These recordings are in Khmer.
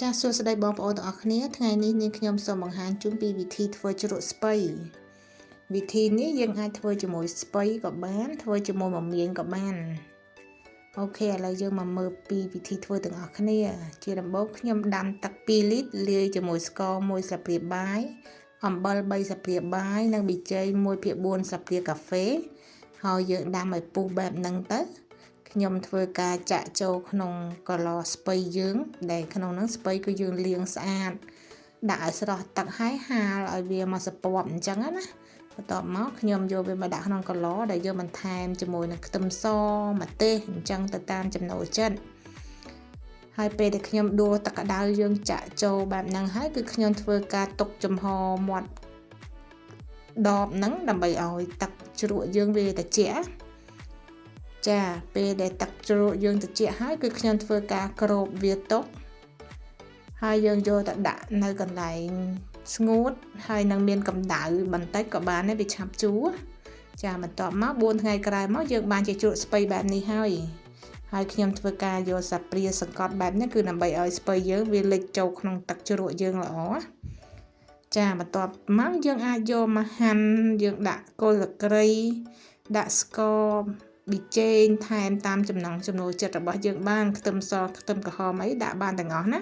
ចាសសួស្តីបងប្អូនទាំងអស់គ្នាថ្ងៃនេះនាងខ្ញុំសូមបង្ហាញជូនពីវិធីធ្វើជ្រក់ស្ពៃវិធីនេះយើងអាចធ្វើជាមួយស្ពៃក៏បានធ្វើជាមួយមមាញក៏បានអូខេឥឡូវយើងមកមើលពីវិធីធ្វើទាំងអស់គ្នាជាដំបូងខ្ញុំដាំទឹក2លីត្រលាយជាមួយស្ករ1ស្លាបព្រាបាយអំបិល3ស្លាបព្រាបាយនិងប៊ីចេង1/4ស្លាបព្រាកាហ្វេហើយយើងដាំឲ្យពុះបែបហ្នឹងទៅខ្ញុំធ្វើការចាក់ចូលក្នុងកន្លស្ពៃយើងដែលក្នុងហ្នឹងស្ពៃគឺយើងលាងស្អាតដាក់ឲ្យស្រស់ទឹកហើយហាលឲ្យវាមកសពប់អញ្ចឹងណាបន្ទាប់មកខ្ញុំយកវាមកដាក់ក្នុងកន្លដែលយើងបន្ថែមជាមួយនឹងខ្ទឹមសម្ទេសអញ្ចឹងទៅតាមចំណូលចិត្តហើយពេលដែលខ្ញុំដួសទឹកក្តៅយើងចាក់ចូលបែបហ្នឹងហើយគឺខ្ញុំធ្វើការទុកចំហមាត់ដបហ្នឹងដើម្បីឲ្យទឹកជ្រក់យើងវាត្រជាក់ចាពេលដែលទឹកជ្រក់យើងត្រជាក់ហើយគឺខ្ញុំធ្វើការគ្របវាទុកហើយយើងយកទៅដាក់នៅកន្លែងស្ងួតហើយនឹងមានកម្ដៅបន្តិចក៏បានដែរវាឆាប់ជូរចាបន្ទាប់មក4ថ្ងៃក្រោយមកយើងបានជាជ្រក់ស្ពៃបែបនេះហើយខ្ញុំធ្វើការយកសាព្រាសង្កត់បែបនេះគឺដើម្បីឲ្យស្ពៃយើងវាលិចចូលក្នុងទឹកជ្រក់យើងល្អចាបន្ទាប់មកយើងអាចយកមកហាន់យើងដាក់គល់ស្លឹកគ្រៃដាក់ស្ករប៊ីចេងថែមតាមចំណង់ចំណូលចិត្តរបស់យើងបានខ្ទឹមសខ្ទឹមក្រហមអីដាក់បានទាំងអស់ណា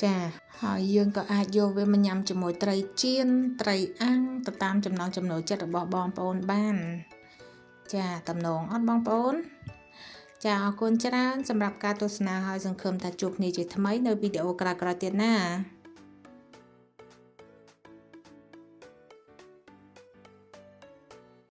ចាហើយយើងក៏អាចយកវាមកញ៉ាំជាមួយត្រីចៀនត្រីអាំងទៅតាមចំណង់ចំណូលចិត្តរបស់បងប្អូនបានចាតំណងអត់បងប្អូនចាអរគុណច្រើនសម្រាប់ការទស្សនាហើយសង្ឃឹមថាជួបគ្នាជាថ្មីនៅវីដេអូក្រោយៗទៀតណា